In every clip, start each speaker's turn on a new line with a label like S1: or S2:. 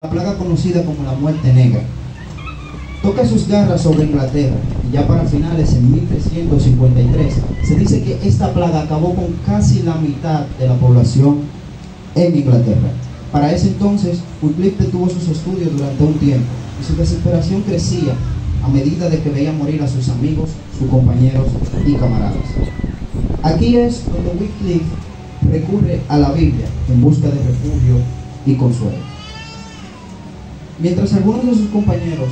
S1: La plaga conocida como la muerte negra toca sus garras sobre Inglaterra y ya para finales en 1353 se dice que esta plaga acabó con casi la mitad de la población en Inglaterra. Para ese entonces Wycliffe detuvo sus estudios durante un tiempo y su desesperación crecía a medida de que veía morir a sus amigos, sus compañeros y camaradas. Aquí es donde Wycliffe recurre a la Biblia en busca de refugio y consuelo. Mientras algunos de sus compañeros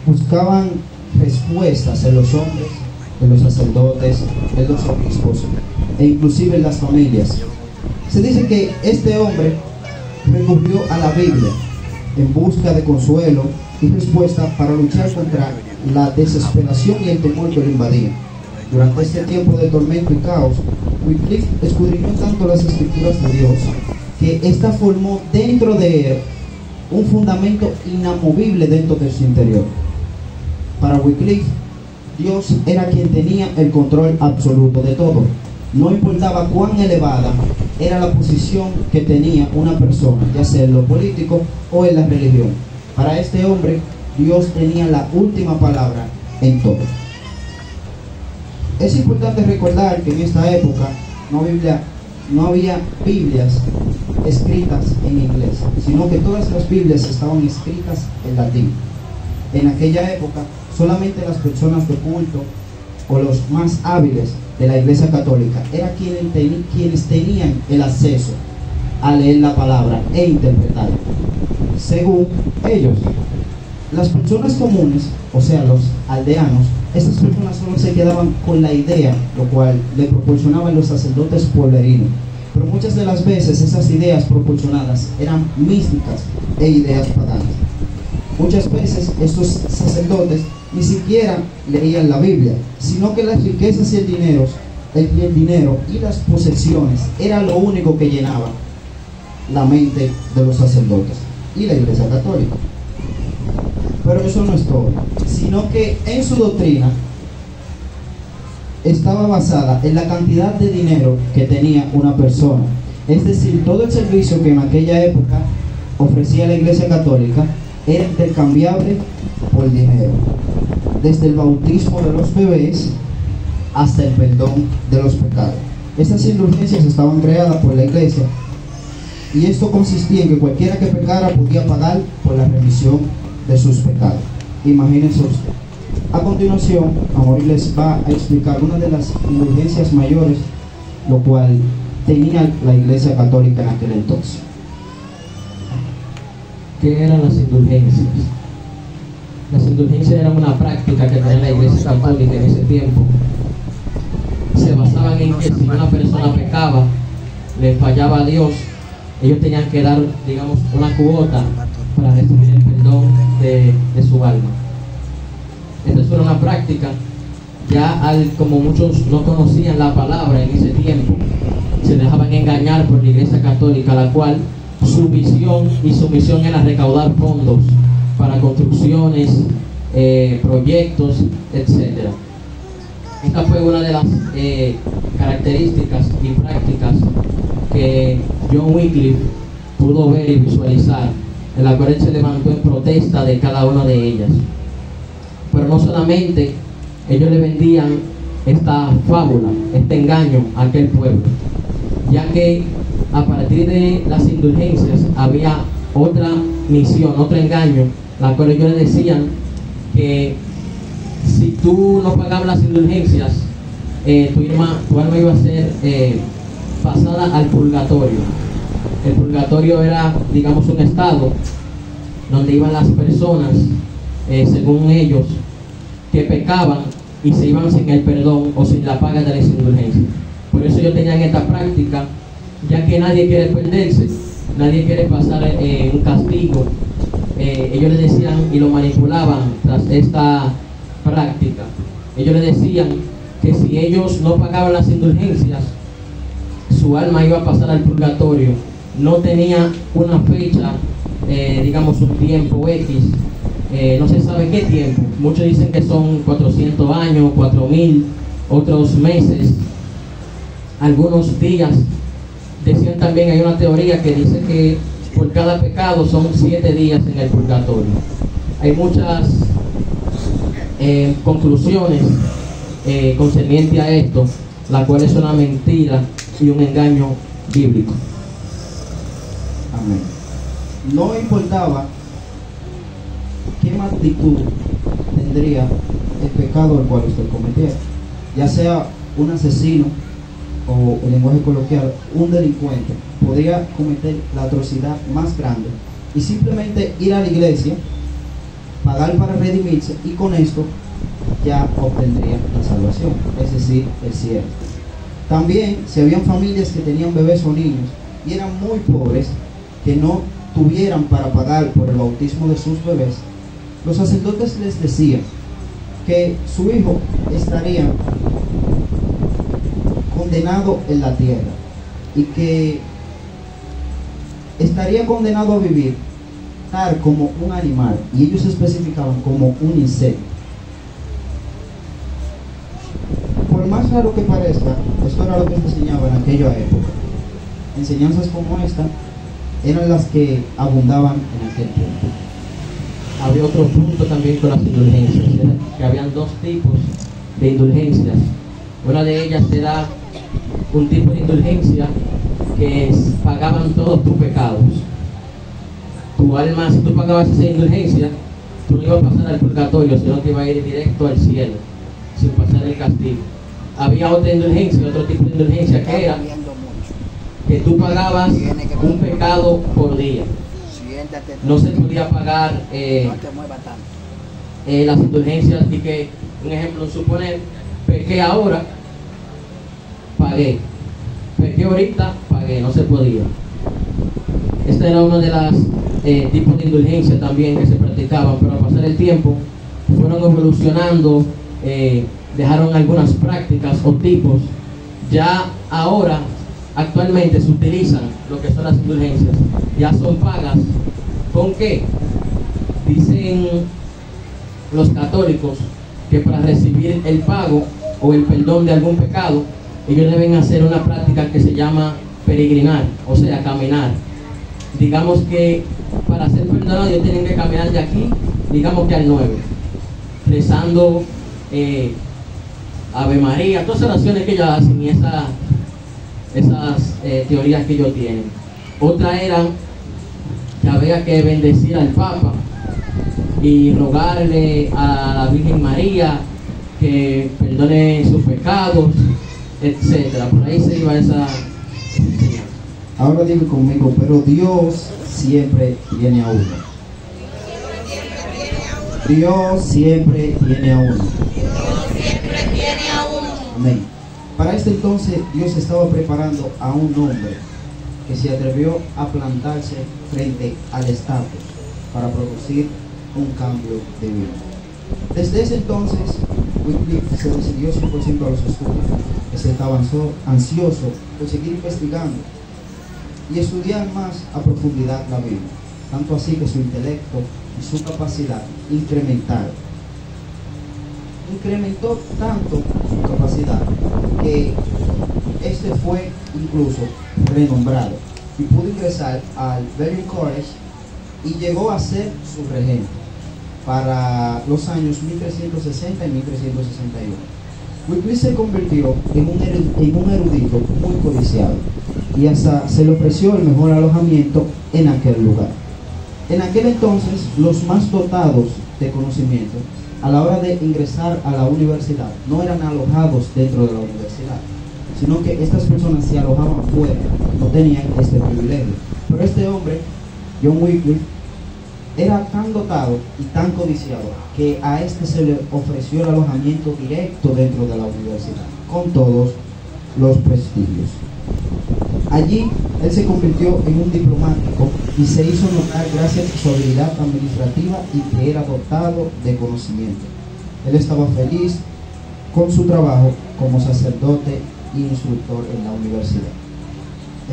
S1: buscaban respuestas en los hombres, en los sacerdotes, en los obispos e inclusive en las familias, se dice que este hombre recurrió a la Biblia en busca de consuelo y respuesta para luchar contra la desesperación y el temor que lo invadía. Durante este tiempo de tormento y caos, Wycliffe escudriñó tanto las escrituras de Dios que ésta formó dentro de él un fundamento inamovible dentro de su interior. Para Wycliffe, Dios era quien tenía el control absoluto de todo. No importaba cuán elevada era la posición que tenía una persona, ya sea en lo político o en la religión. Para este hombre, Dios tenía la última palabra en todo. Es importante recordar que en esta época no había Biblias escritas en inglés, sino que todas las Biblias estaban escritas en latín. En aquella época, solamente las personas de culto o los más hábiles de la Iglesia Católica eran quienes tenían el acceso a leer la palabra e interpretarla. Según ellos, las personas comunes, o sea, los aldeanos, estas personas solo se quedaban con la idea, lo cual le proporcionaban los sacerdotes pueblerinos. Pero muchas de las veces esas ideas proporcionadas eran místicas e ideas paganas. Muchas veces estos sacerdotes ni siquiera leían la Biblia, sino que las riquezas y el dinero y las posesiones era lo único que llenaba la mente de los sacerdotes y la Iglesia Católica. Pero eso no es todo, sino que en su doctrina estaba basada en la cantidad de dinero que tenía una persona. Es decir, todo el servicio que en aquella época ofrecía la Iglesia Católica era intercambiable por dinero, desde el bautismo de los bebés hasta el perdón de los pecados. Estas indulgencias estaban creadas por la Iglesia y esto consistía en que cualquiera que pecara podía pagar por la remisión de sus pecados. Imagínense usted. A continuación, Amaury les va a explicar una de las indulgencias mayores, lo cual tenía la Iglesia Católica en aquel entonces.
S2: ¿Qué eran las indulgencias? Las indulgencias eran una práctica que tenía la Iglesia Católica en ese tiempo. Se basaban en que si una persona pecaba, le fallaba a Dios, ellos tenían que dar, digamos, una cuota para recibir el perdón de su alma. Esta era una práctica, como muchos no conocían la palabra en ese tiempo, se dejaban engañar por la Iglesia Católica, la cual su visión y su misión era recaudar fondos para construcciones, proyectos, etc. Esta fue una de las características y prácticas que John Wycliffe pudo ver y visualizar, en la cual él se levantó en protesta de cada una de ellas. Pero no solamente ellos le vendían esta fábula, este engaño a aquel pueblo, ya que a partir de las indulgencias había otra misión, otro engaño, la cual ellos le decían que si tú no pagabas las indulgencias, tu alma iba a ser pasada al purgatorio. El purgatorio era, digamos, un estado donde iban las personas, según ellos, que pecaban y se iban sin el perdón o sin la paga de las indulgencias. Por eso ellos tenían esta práctica, ya que nadie quiere perderse, nadie quiere pasar un castigo. Ellos le decían y lo manipulaban tras esta práctica. Ellos le decían que si ellos no pagaban las indulgencias, su alma iba a pasar al purgatorio. No tenía una fecha, digamos un tiempo X, no se sabe qué tiempo. Muchos dicen que son 400 años, 4000, otros meses, algunos días. Decían también, hay una teoría que dice que por cada pecado son 7 días en el purgatorio. Hay muchas conclusiones concernientes a esto, la cual es una mentira y un engaño bíblico.
S1: Amén. No importaba qué magnitud tendría el pecado el cual usted cometiera, ya sea un asesino o, en lenguaje coloquial, un delincuente, podría cometer la atrocidad más grande y simplemente ir a la iglesia, pagar para redimirse, y con esto ya obtendría la salvación, es decir, el cielo. También, si habían familias que tenían bebés o niños y eran muy pobres, que no tuvieran para pagar por el bautismo de sus bebés, los sacerdotes les decían que su hijo estaría condenado en la tierra y que estaría condenado a vivir tal como un animal, y ellos especificaban como un insecto. Por más raro que parezca, esto era lo que se enseñaba en aquella época. Enseñanzas como esta eran las que abundaban en aquel tiempo.
S2: Había otro punto también con las indulgencias, que habían 2 tipos de indulgencias. Una de ellas era un tipo de indulgencia que pagaban todos tus pecados. Tu alma, si tú pagabas esa indulgencia, tú no ibas a pasar al purgatorio, sino que ibas a ir directo al cielo, sin pasar el castigo. Había otra indulgencia, otro tipo de indulgencia, que era que tú pagabas un pecado por día. No se podía pagar las indulgencias, y que, un ejemplo, suponer, pequé ahora, pagué, pequé ahorita, pagué, no se podía. Esta era uno de los tipos de indulgencia también que se practicaban, pero al pasar el tiempo fueron evolucionando, dejaron algunas prácticas o tipos. Ya ahora, actualmente se utilizan lo que son las indulgencias, ya son pagas. ¿Con qué? Dicen los católicos que para recibir el pago o el perdón de algún pecado, ellos deben hacer una práctica que se llama peregrinar, o sea, caminar. Digamos que para ser perdonados ellos tienen que caminar de aquí, digamos que al 9, rezando Ave María, todas las oraciones que ellos hacen y esas teorías que ellos tienen. Otra era que había que bendecir al Papa y rogarle a la Virgen María que perdone sus pecados, etcétera. Por ahí se iba esa enseñanza.
S1: Ahora digo conmigo, pero Dios siempre viene a uno. Dios siempre viene a uno. Amén. Para este entonces Dios estaba preparando a un hombre que se atrevió a plantarse frente al estatus para producir un cambio de vida. Desde ese entonces, Wycliffe se decidió 100% a los estudios. Él estaba ansioso por seguir investigando y estudiar más a profundidad la Biblia, tanto así que su intelecto y su capacidad incrementó tanto su capacidad que este fue incluso renombrado y pudo ingresar al Berean College y llegó a ser su regente para los años 1360 y 1361. Wycliffe se convirtió en un erudito muy codiciado y hasta se le ofreció el mejor alojamiento en aquel lugar. En aquel entonces, los más dotados de conocimiento, a la hora de ingresar a la universidad, no eran alojados dentro de la universidad, sino que estas personas se alojaban fuera, no tenían este privilegio. Pero este hombre, John Wycliffe, era tan dotado y tan codiciado que a este se le ofreció el alojamiento directo dentro de la universidad, con todos los prestigios. Allí él se convirtió en un diplomático y se hizo notar gracias a su habilidad administrativa y que era dotado de conocimiento. Él estaba feliz con su trabajo como sacerdote y instructor en la universidad.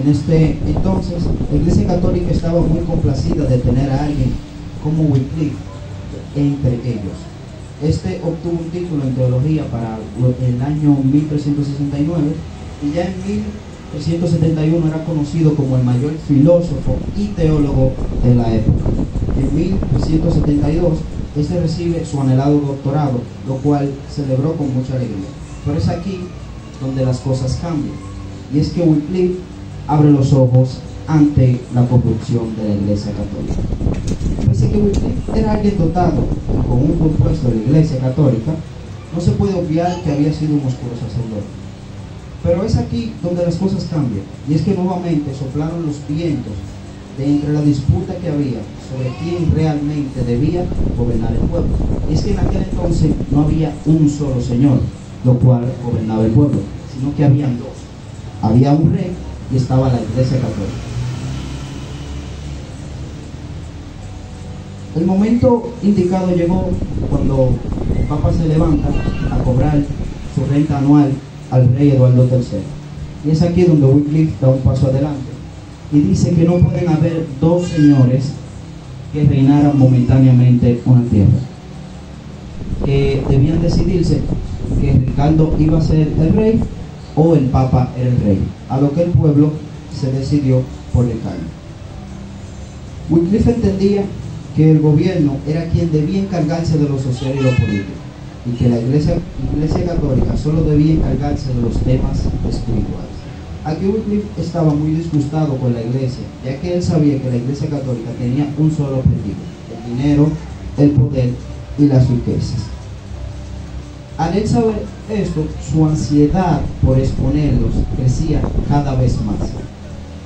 S1: En este entonces, la Iglesia Católica estaba muy complacida de tener a alguien como Wycliffe entre ellos. Este obtuvo un título en teología para el año 1369 y ya en 1371 era conocido como el mayor filósofo y teólogo de la época. En 1372, este recibe su anhelado doctorado, lo cual celebró con mucha alegría. Pero es aquí donde las cosas cambian, y es que Wycliffe abre los ojos ante la corrupción de la Iglesia Católica. Pese a que Wycliffe era alguien dotado con un compuesto de la Iglesia Católica, no se puede obviar que había sido un oscuro sacerdote. Pero es aquí donde las cosas cambian, y es que nuevamente soplaron los vientos de entre la disputa que había sobre quién realmente debía gobernar el pueblo. Y es que en aquel entonces no había un solo señor, lo cual gobernaba el pueblo, sino que habían dos. Había un rey y estaba la Iglesia Católica. El momento indicado llegó cuando el Papa se levanta a cobrar su renta anual al rey Eduardo III. Y es aquí donde Wycliffe da un paso adelante y dice que no pueden haber dos señores que reinaran momentáneamente una tierra, que debían decidirse que Ricardo iba a ser el rey o el Papa era el rey, a lo que el pueblo se decidió por Ricardo. Wycliffe entendía que el gobierno era quien debía encargarse de lo social y lo político, y que la iglesia Católica solo debía encargarse de los temas espirituales. Aquí Wycliffe estaba muy disgustado con la iglesia, ya que él sabía que la Iglesia Católica tenía un solo objetivo: el dinero, el poder y las riquezas. Al él saber esto, su ansiedad por exponerlos crecía cada vez más.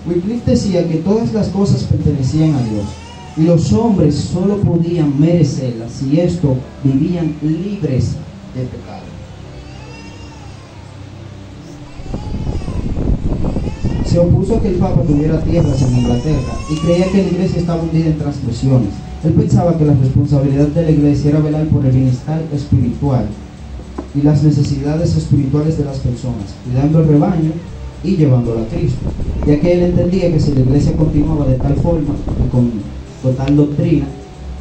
S1: Wycliffe decía que todas las cosas pertenecían a Dios, y los hombres solo podían merecerlas si estos vivían libres de pecado. Se opuso a que el Papa tuviera tierras en Inglaterra y creía que la iglesia estaba hundida en transgresiones. Él pensaba que la responsabilidad de la iglesia era velar por el bienestar espiritual y las necesidades espirituales de las personas, cuidando el rebaño y llevándolo a Cristo, ya que él entendía que si la iglesia continuaba de tal forma y con total doctrina,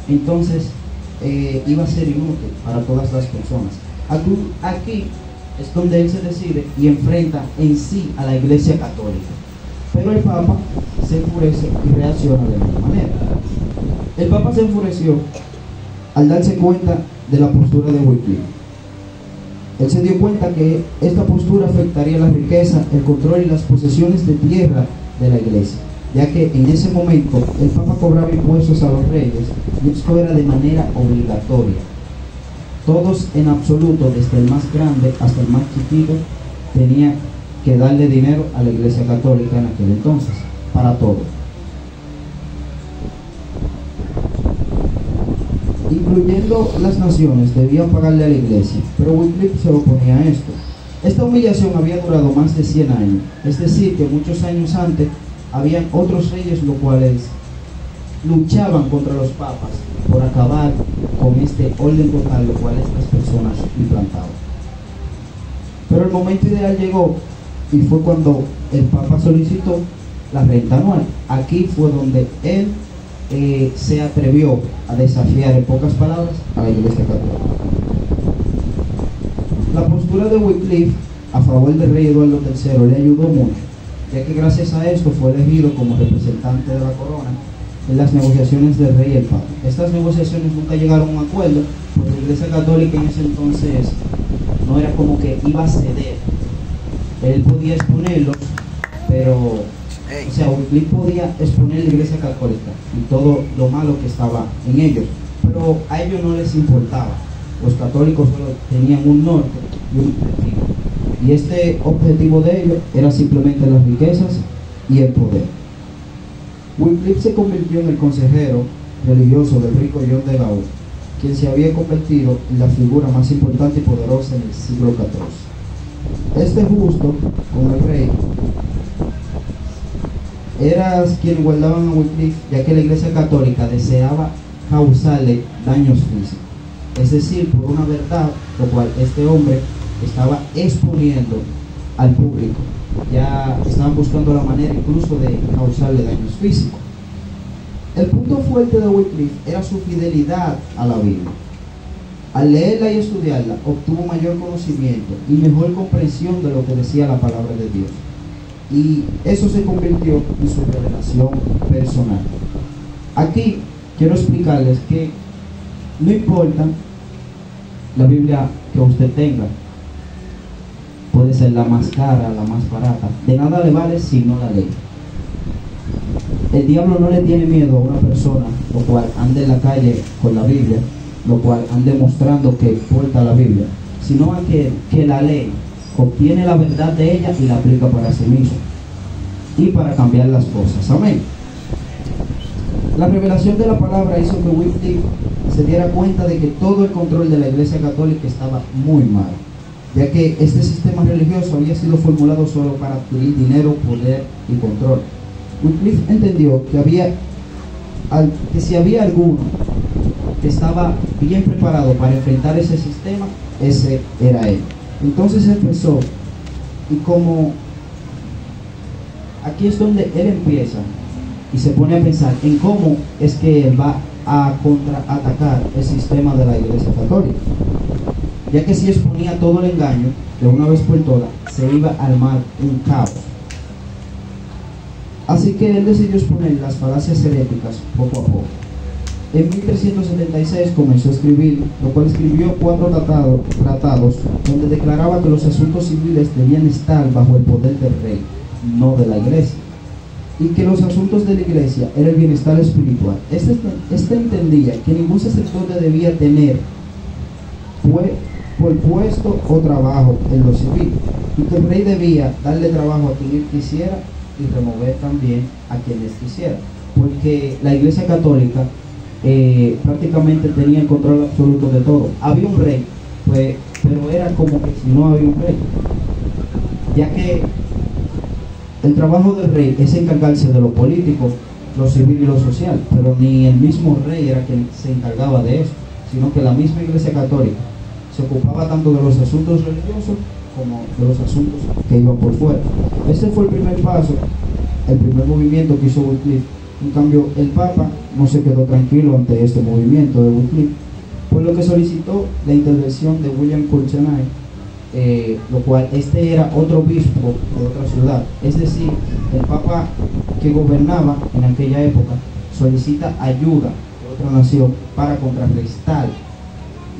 S1: entonces iba a ser inútil para todas las personas. Aquí es donde él se decide y enfrenta en sí a la Iglesia Católica. Pero el Papa se enfurece y reacciona de esta manera. El Papa se enfureció al darse cuenta de la postura de Wycliffe. Él se dio cuenta que esta postura afectaría la riqueza, el control y las posesiones de tierra de la Iglesia, ya que en ese momento el Papa cobraba impuestos a los reyes y esto era de manera obligatoria. Todos en absoluto, desde el más grande hasta el más chiquito, tenía que darle dinero a la Iglesia Católica en aquel entonces, para todo. Incluyendo las naciones, debían pagarle a la Iglesia, pero Wycliffe se oponía a esto. Esta humillación había durado más de 100 años, es decir, que muchos años antes habían otros reyes los cuales luchaban contra los papas por acabar con este orden total, lo cual estas personas implantaban. Pero el momento ideal llegó y fue cuando el Papa solicitó la renta anual. Aquí fue donde él se atrevió a desafiar, en pocas palabras, a la Iglesia Católica. La postura de Wycliffe a favor del rey Eduardo III le ayudó mucho, ya que gracias a esto fue elegido como representante de la corona en las negociaciones del rey y el Papa. Estas negociaciones nunca llegaron a un acuerdo, porque la Iglesia Católica en ese entonces no era como que iba a ceder. Él podía exponerlos, pero, o sea, Wycliffe podía exponer la Iglesia Católica y todo lo malo que estaba en ellos, pero a ellos no les importaba. Los católicos solo tenían un norte y un objetivo, y este objetivo de ellos era simplemente las riquezas y el poder. Wycliffe se convirtió en el consejero religioso del rico John de Gaulle, quien se había convertido en la figura más importante y poderosa en el siglo XIV. Este justo, con el rey, era quien guardaban a Wycliffe, ya que la Iglesia Católica deseaba causarle daños físicos, es decir, por una verdad, lo cual este hombre estaba exponiendo al público. Ya estaban buscando la manera incluso de causarle daños físicos. El punto fuerte de Wycliffe era su fidelidad a la Biblia. Al leerla y estudiarla, obtuvo mayor conocimiento y mejor comprensión de lo que decía la palabra de Dios. y eso se convirtió en su revelación personal. Aquí quiero explicarles que no importa la Biblia que usted tenga, puede ser la más cara, la más barata, de nada le vale si no la lee. El diablo no le tiene miedo a una persona lo cual ande en la calle con la Biblia, lo cual ande mostrando que porta la Biblia, sino a que la lee, obtiene la verdad de ella y la aplica para sí mismo y para cambiar las cosas. Amén. La revelación de la palabra hizo que Wycliffe se diera cuenta de que todo el control de la Iglesia Católica estaba muy mal, ya que este sistema religioso había sido formulado solo para adquirir dinero, poder y control. Wycliffe entendió que si había alguno que estaba bien preparado para enfrentar ese sistema, ese era él. Entonces empezó, y como aquí es donde él empieza y se pone a pensar en cómo es que él va a contraatacar el sistema de la Iglesia Católica, ya que si exponía todo el engaño de una vez por todas, se iba a armar un caos. Así que él decidió exponer las falacias heréticas poco a poco. En 1376 comenzó a escribir, lo cual escribió 4 tratados donde declaraba que los asuntos civiles debían estar bajo el poder del rey, no de la iglesia, y que los asuntos de la iglesia era el bienestar espiritual. Este entendía que ningún sacerdote debía tener por puesto o trabajo en lo civil, y que el rey debía darle trabajo a quien él quisiera y remover también a quienes quisiera, porque la Iglesia Católica prácticamente tenía el control absoluto de todo. Había un rey, pues, pero era como que si no había un rey, ya que el trabajo del rey es encargarse de lo político, lo civil y lo social, pero ni el mismo rey era quien se encargaba de eso, sino que la misma Iglesia Católica se ocupaba tanto de los asuntos religiosos como de los asuntos que iban por fuera. Ese fue el primer paso, el primer movimiento que hizo Wycliffe. En cambio, el Papa no se quedó tranquilo ante este movimiento de Wycliffe, por lo que solicitó la intervención de William Courtenay, lo cual este era otro obispo de otra ciudad. Es decir, el Papa que gobernaba en aquella época solicita ayuda de otra nación para contrarrestar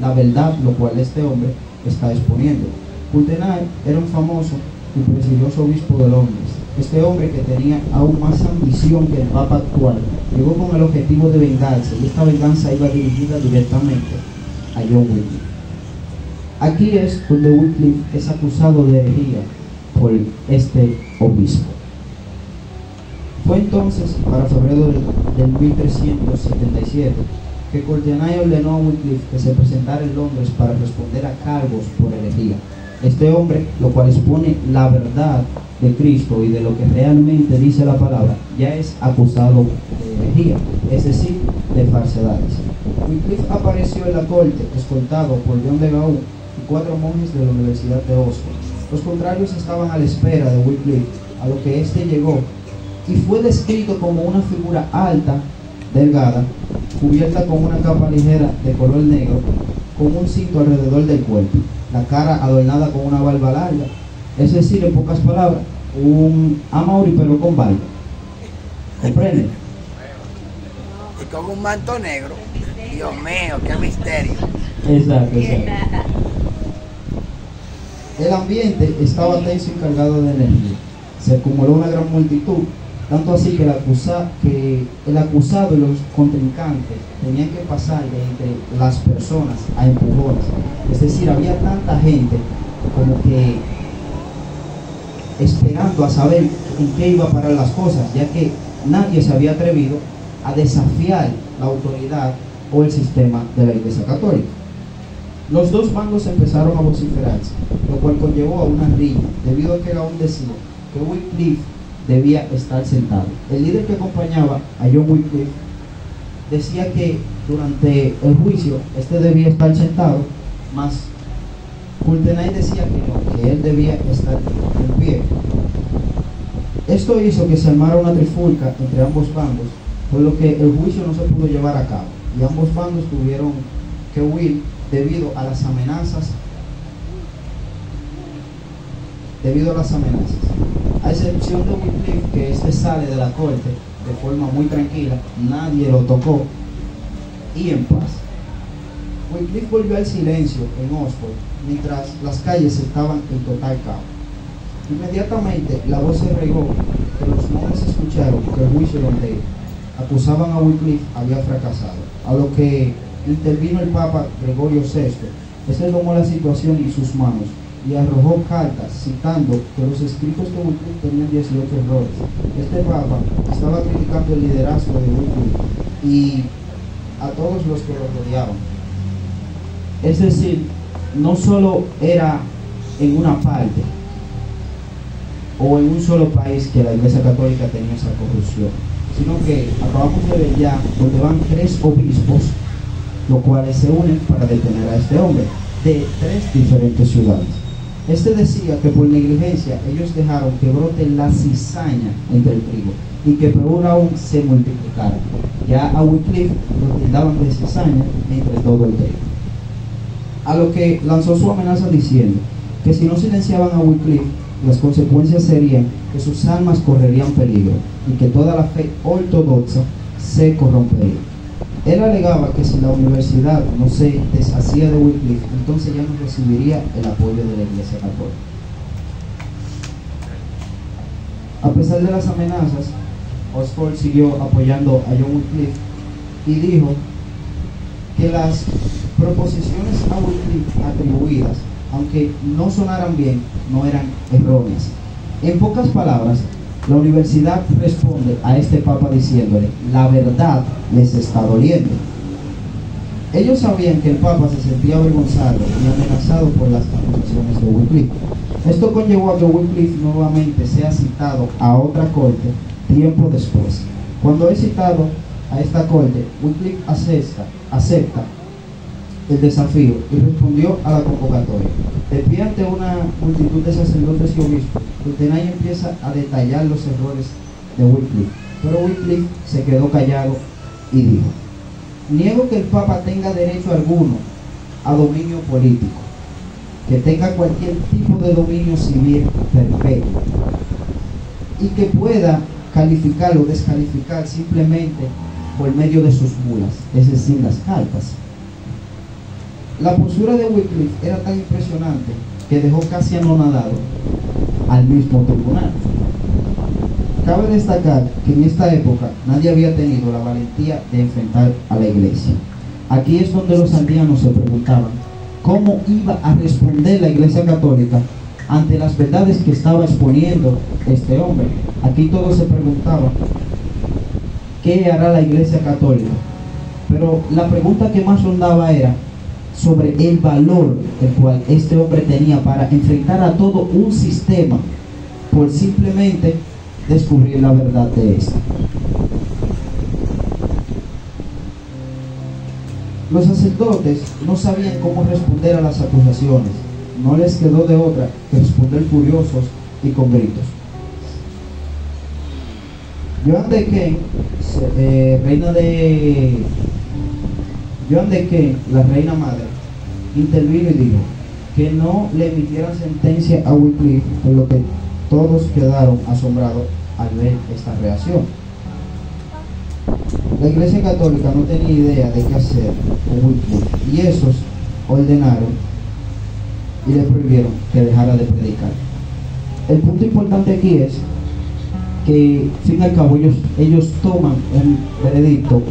S1: la verdad, lo cual este hombre está exponiendo. Courtenay era un famoso y prestigioso obispo de Londres. Este hombre, que tenía aún más ambición que el Papa actual, llegó con el objetivo de vengarse, y esta venganza iba dirigida directamente a John Wycliffe. Aquí es donde Wycliffe es acusado de herejía por este obispo. Fue entonces, para febrero del 1377, que Courtenay ordenó a Wycliffe que se presentara en Londres para responder a cargos por herejía. Este hombre, lo cual expone la verdad de Cristo y de lo que realmente dice la palabra, ya es acusado de herejía, es decir, de falsedades. Wycliffe apareció en la corte escoltado por John de Gaulle y 4 monjes de la Universidad de Oxford. Los contrarios estaban a la espera de Wycliffe, a lo que éste llegó, y fue descrito como una figura alta, delgada, cubierta con una capa ligera de color negro, con un cinto alrededor del cuerpo, la cara adornada con una barba larga, es decir, en pocas palabras, un Amaury pero con barba. ¿Comprende?
S3: Y con un manto negro. Dios mío, qué misterio.
S1: Exacto. El ambiente estaba tenso y cargado de energía. Se acumuló una gran multitud, tanto así que el acusado y los contrincantes tenían que pasar de entre las personas a empujones. Es decir, había tanta gente como que esperando a saber en qué iba a parar las cosas, ya que nadie se había atrevido a desafiar la autoridad o el sistema de la Iglesia Católica. Los dos bandos empezaron a vociferarse, lo cual conllevó a una riña, debido a que Gaón decía que Wycliffe debía estar sentado. El líder que acompañaba a John Wycliffe decía que durante el juicio este debía estar sentado, mas Courtenay decía que no, que él debía estar en pie. Esto hizo que se armara una trifulca entre ambos bandos, por lo que el juicio no se pudo llevar a cabo, y ambos bandos tuvieron que huir debido a las amenazas. A excepción de Wycliffe, que este sale de la corte de forma muy tranquila, nadie lo tocó y en paz. Wycliffe volvió al silencio en Oxford mientras las calles estaban en total caos. Inmediatamente la voz se regó que los monjes escucharon que el juicio donde acusaban a Wycliffe había fracasado, a lo que intervino el Papa Gregorio VI. Este tomó la situación en sus manos y arrojó cartas citando que los escritos de Wycliffe tenían 18 errores. Este Papa estaba criticando el liderazgo de Wycliffe y a todos los que lo rodeaban. Es decir, no solo era en una parte o en un solo país que la Iglesia Católica tenía esa corrupción, sino que acabamos de ver ya donde van 3 obispos, los cuales se unen para detener a este hombre de 3 diferentes ciudades. Este decía que por negligencia ellos dejaron que brote la cizaña entre el trigo y que peor aún se multiplicara. Ya a Wycliffe lo tildaban de cizaña entre todo el trigo. A lo que lanzó su amenaza diciendo que si no silenciaban a Wycliffe, las consecuencias serían que sus almas correrían peligro y que toda la fe ortodoxa se corrompería. Él alegaba que si la universidad no se deshacía de Wycliffe, entonces ya no recibiría el apoyo de la Iglesia Católica. A pesar de las amenazas, Oxford siguió apoyando a John Wycliffe y dijo que las proposiciones a Wycliffe atribuidas, aunque no sonaran bien, no eran erróneas. En pocas palabras, la universidad responde a este Papa diciéndole: la verdad les está doliendo. Ellos sabían que el Papa se sentía avergonzado y amenazado por las acusaciones de Wycliffe. Esto conllevó a que Wycliffe nuevamente sea citado a otra corte tiempo después. Cuando es citado a esta corte, Wycliffe acepta el desafío y respondió a la convocatoria. De pie ante una multitud de sacerdotes y obispos, Courtenay empieza a detallar los errores de Wycliffe, pero Wycliffe se quedó callado y dijo: niego que el Papa tenga derecho alguno a dominio político, que tenga cualquier tipo de dominio civil perpetuo y que pueda calificar o descalificar simplemente por medio de sus bulas, es decir, las cartas. La postura de Wycliffe era tan impresionante que dejó casi anonadado al mismo tribunal. Cabe destacar que en esta época nadie había tenido la valentía de enfrentar a la Iglesia. Aquí es donde los aldeanos se preguntaban cómo iba a responder la Iglesia Católica ante las verdades que estaba exponiendo este hombre. Aquí todos se preguntaban qué hará la Iglesia Católica, pero la pregunta que más rondaba era sobre el valor el cual este hombre tenía para enfrentar a todo un sistema por simplemente descubrir la verdad de esto. Los sacerdotes no sabían cómo responder a las acusaciones. No les quedó de otra que responder furiosos y con gritos. Joan de Kent, la reina madre, intervino y dijo que no le emitieran sentencia a Wycliffe, por lo que todos quedaron asombrados al ver esta reacción. La Iglesia Católica no tenía idea de qué hacer con Wycliffe y esos ordenaron y le prohibieron que dejara de predicar. El punto importante aquí es que, al fin y al cabo, ellos toman un veredicto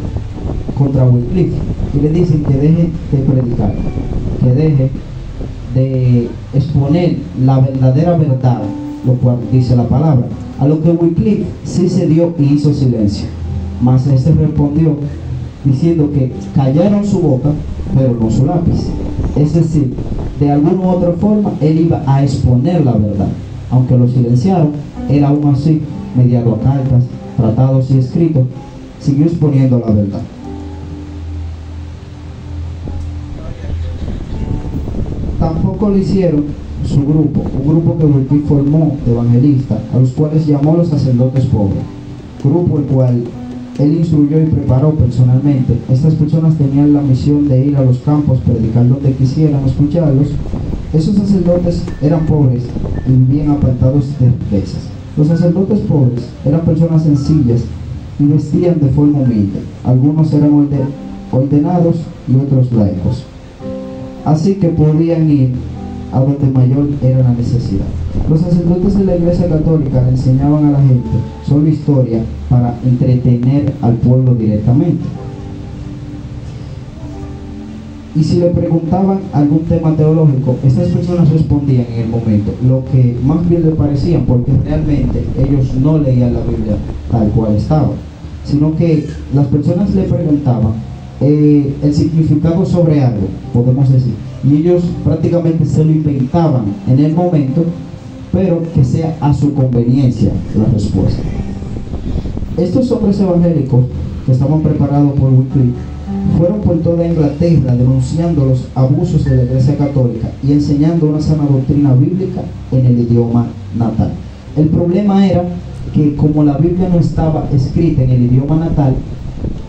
S1: contra Wycliffe y le dicen que deje de predicar, que deje de exponer la verdadera verdad, lo cual dice la palabra. A lo que Wycliffe sí se dio y hizo silencio, mas este respondió diciendo que callaron su boca pero no su lápiz, es decir, de alguna u otra forma él iba a exponer la verdad. Aunque lo silenciaron, él aún así, mediado a cartas, tratados y escritos, siguió exponiendo la verdad. Tampoco lo hicieron su grupo, un grupo que Wycliffe formó de evangelistas, a los cuales llamó los sacerdotes pobres, grupo el cual él instruyó y preparó personalmente. Estas personas tenían la misión de ir a los campos, predicar donde quisieran escucharlos. Esos sacerdotes eran pobres y vivían apartados de riquezas. Los sacerdotes pobres eran personas sencillas y vestían de forma humilde. Algunos eran ordenados y otros laicos. Así que podían ir a donde mayor era la necesidad. Los sacerdotes de la Iglesia Católica le enseñaban a la gente sobre historia para entretener al pueblo directamente. Y si le preguntaban algún tema teológico, estas personas respondían en el momento lo que más bien le parecían, porque realmente ellos no leían la Biblia tal cual estaba, sino que las personas le preguntaban el significado sobre algo, podemos decir, y ellos prácticamente se lo inventaban en el momento, pero que sea a su conveniencia la respuesta. Estos hombres evangélicos que estaban preparados por Wycliffe fueron por toda Inglaterra denunciando los abusos de la Iglesia Católica y enseñando una sana doctrina bíblica en el idioma natal. El problema era que como la Biblia no estaba escrita en el idioma natal,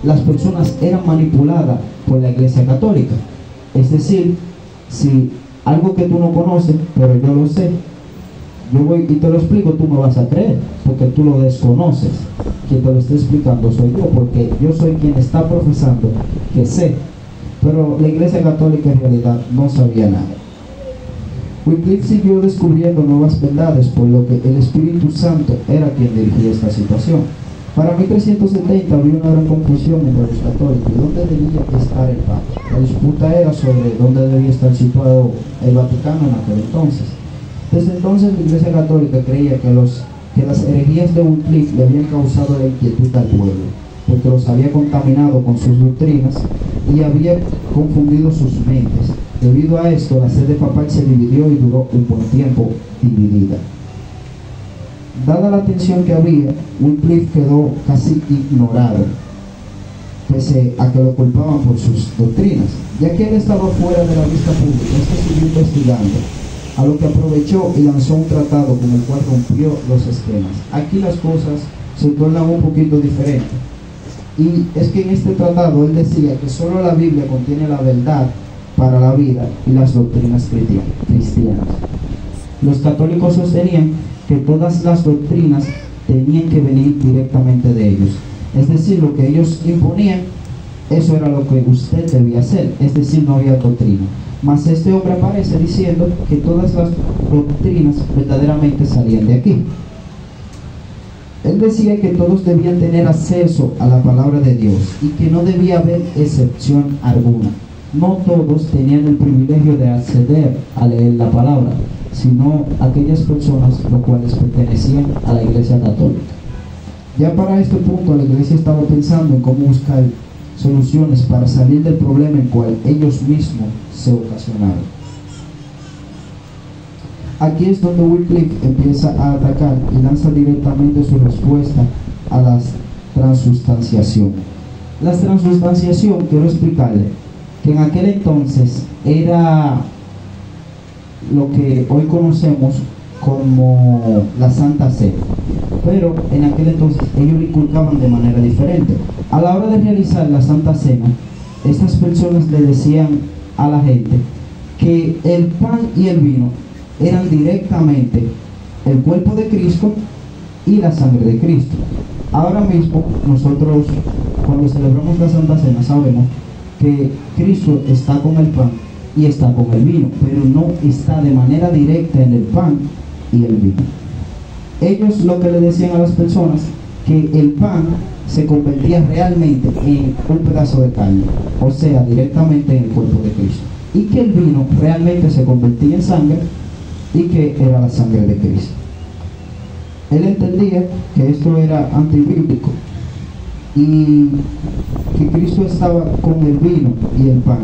S1: las personas eran manipuladas por la Iglesia Católica. Es decir, si algo que tú no conoces, pero yo lo sé, yo voy y te lo explico, tú me vas a creer, porque tú lo desconoces. Quien te lo está explicando soy yo, porque yo soy quien está profesando que sé, pero la Iglesia Católica en realidad no sabía nada. Wycliffe siguió descubriendo nuevas verdades, por lo que el Espíritu Santo era quien dirigía esta situación. Para 1370 había una gran confusión entre los católicos de dónde debía estar el Papa. La disputa era sobre dónde debía estar situado el Vaticano en aquel entonces. Desde entonces la Iglesia Católica creía que las herejías de Wycliffe le habían causado la inquietud al pueblo, porque los había contaminado con sus doctrinas y había confundido sus mentes. Debido a esto, la sede papal se dividió y duró un buen tiempo dividida. Dada la tensión que había, Wycliffe quedó casi ignorado, pese a que lo culpaban por sus doctrinas. Ya que él estaba fuera de la vista pública, siguió investigando, a lo que aprovechó y lanzó un tratado con el cual rompió los esquemas. Aquí las cosas se tornan un poquito diferentes. Y es que en este tratado él decía que solo la Biblia contiene la verdad para la vida y las doctrinas cristianas. Los católicos sostenían que todas las doctrinas tenían que venir directamente de ellos. Es decir, lo que ellos imponían, eso era lo que usted debía hacer. Es decir, no había doctrina. Mas este hombre aparece diciendo que todas las doctrinas verdaderamente salían de aquí. Él decía que todos debían tener acceso a la palabra de Dios y que no debía haber excepción alguna. No todos tenían el privilegio de acceder a leer la palabra, sino aquellas personas los cuales pertenecían a la Iglesia Católica. Ya para este punto la Iglesia estaba pensando en cómo buscar soluciones para salir del problema en cual ellos mismos se ocasionaron. Aquí es donde Wycliffe empieza a atacar y lanza directamente su respuesta a la transustanciación. La transustanciación, quiero explicarle, que en aquel entonces era lo que hoy conocemos como la Santa Cena, pero en aquel entonces ellos lo inculcaban de manera diferente. A la hora de realizar la Santa Cena, estas personas le decían a la gente que el pan y el vino eran directamente el cuerpo de Cristo y la sangre de Cristo. Ahora mismo nosotros, cuando celebramos la Santa Cena, sabemos que Cristo está con el pan y está con el vino, pero no está de manera directa en el pan y el vino. Ellos lo que le decían a las personas, que el pan se convertía realmente en un pedazo de carne, o sea, directamente en el cuerpo de Cristo, y que el vino realmente se convertía en sangre y que era la sangre de Cristo. Él entendía que esto era antibíblico y que Cristo estaba con el vino y el pan,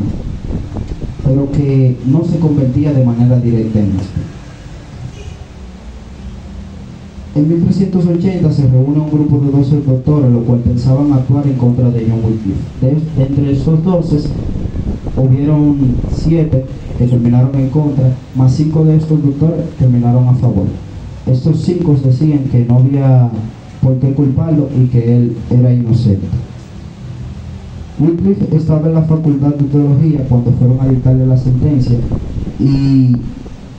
S1: pero que no se convertía de manera directa en esto. En 1380 se reúne un grupo de 12 doctores, los cuales pensaban actuar en contra de John Wycliffe. Entre esos 12 hubieron 7 que terminaron en contra, más 5 de estos doctores terminaron a favor. Estos 5 decían que no había por qué culparlo y que él era inocente. Wycliffe estaba en la facultad de teología cuando fueron a dictarle la sentencia y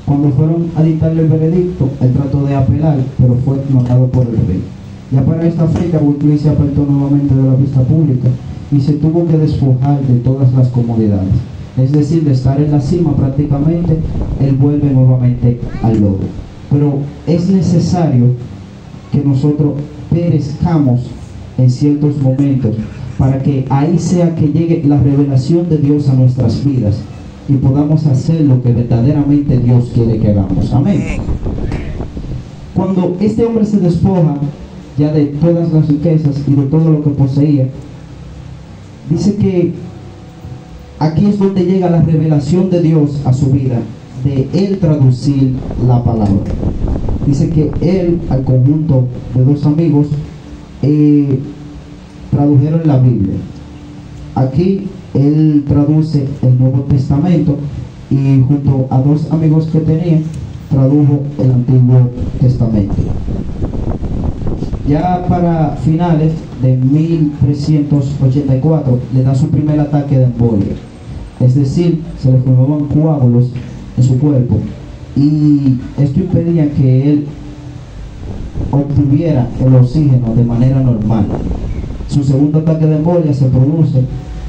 S1: Cuando fueron a dictarle el veredicto, él trató de apelar, pero fue ignorado por el rey. Ya para esta fecha, Wycliffe se apartó nuevamente de la vista pública y se tuvo que despojar de todas las comodidades. Es decir, de estar en la cima prácticamente, él vuelve nuevamente al lodo. Pero es necesario que nosotros perezcamos en ciertos momentos para que ahí sea que llegue la revelación de Dios a nuestras vidas y podamos hacer lo que verdaderamente Dios quiere que hagamos. Amén. Cuando este hombre se despoja ya de todas las riquezas y de todo lo que poseía, dice que aquí es donde llega la revelación de Dios a su vida, de él traducir la palabra. Dice que él, al conjunto de dos amigos, tradujeron la Biblia. Aquí él traduce el Nuevo Testamento y junto a dos amigos que tenía, tradujo el Antiguo Testamento. Ya para finales de 1384 le da su primer ataque de embolia, es decir, se le formaban coágulos en su cuerpo y esto impedía que él obtuviera el oxígeno de manera normal. Su segundo ataque de embolia se produce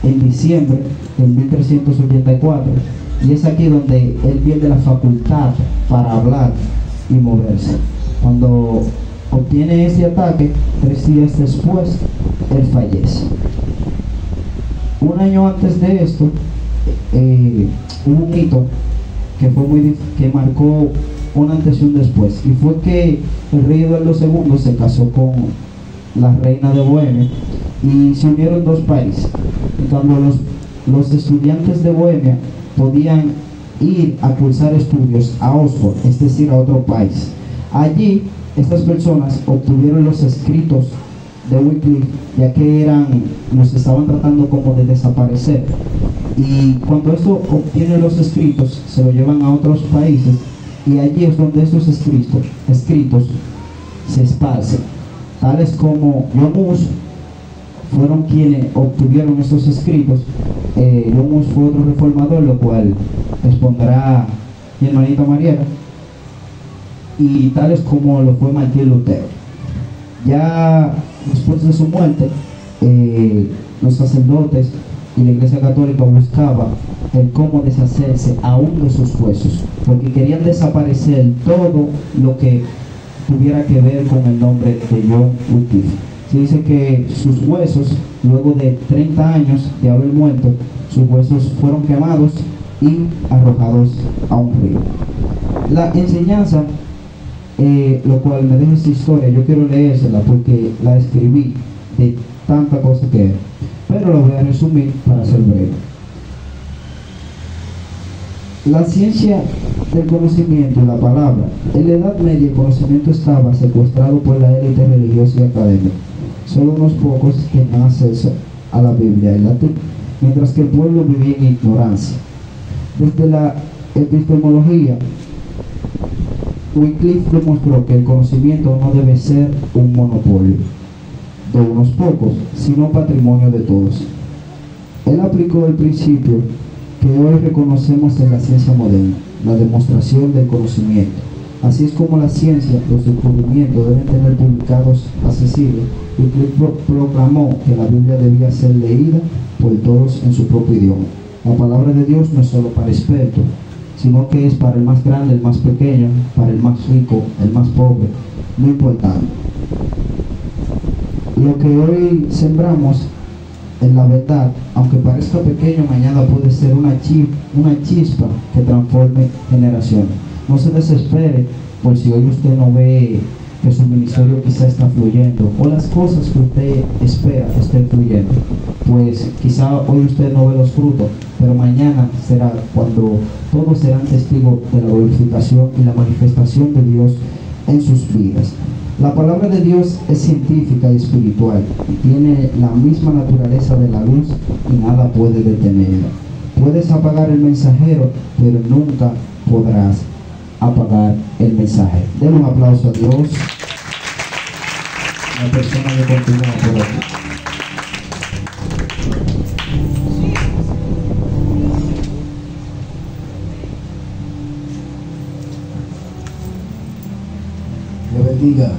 S1: en diciembre de 1384 y es aquí donde él pierde la facultad para hablar y moverse. Cuando obtiene ese ataque, 3 días después, él fallece. Un año antes de esto, hubo un hito que marcó un antes y un después, y fue que el rey Eduardo II se casó con la reina de Bohemia y se unieron dos países. En cambio, los estudiantes de Bohemia podían ir a cursar estudios a Oxford, es decir, a otro país. Allí estas personas obtuvieron los escritos de Wycliffe, ya que los estaban tratando como de desaparecer, y cuando esto obtiene los escritos se lo llevan a otros países y allí es donde estos escritos se esparcen, tales como John Hus fueron quienes obtuvieron estos escritos. John Hus fue otro reformador, lo cual expondrá mi hermanita Mariela, y tales como lo fue Martín Lutero. Ya después de su muerte, los sacerdotes y la Iglesia Católica buscaba el cómo deshacerse aún de sus huesos, porque querían desaparecer todo lo que tuviera que ver con el nombre de John Wycliffe. Se dice que sus huesos, luego de 30 años de haber muerto, sus huesos fueron quemados y arrojados a un río. La enseñanza, lo cual me deja esta historia, yo quiero leérsela porque la escribí de tanta cosa que era, pero la voy a resumir para ser breve. La ciencia del conocimiento y la palabra. En la Edad Media el conocimiento estaba secuestrado por la élite religiosa y académica. Solo unos pocos tenían acceso a la Biblia en latín, mientras que el pueblo vivía en ignorancia. Desde la epistemología, Wycliffe demostró que el conocimiento no debe ser un monopolio de unos pocos, sino patrimonio de todos. Él aplicó el principio que hoy reconocemos en la ciencia moderna, la demostración del conocimiento. Así es como la ciencia, los descubrimientos deben tener publicados accesibles. Wycliffe proclamó que la Biblia debía ser leída por todos en su propio idioma. La palabra de Dios no es solo para expertos, sino que es para el más grande, el más pequeño, para el más rico, el más pobre, no importante. Lo que hoy sembramos en la verdad, aunque parezca pequeño, mañana puede ser una chispa que transforme generaciones. No se desespere por si hoy usted no ve que su ministerio quizá está fluyendo, o las cosas que usted espera que estén fluyendo. Pues quizá hoy usted no ve los frutos, pero mañana será cuando todos serán testigos de la glorificación y la manifestación de Dios en sus vidas. La palabra de Dios es científica y espiritual, y tiene la misma naturaleza de la luz y nada puede detenerla. Puedes apagar el mensajero, pero nunca podrás apagar el mensaje. Denle un aplauso a Dios. La persona que continúa por aquí. bendiga.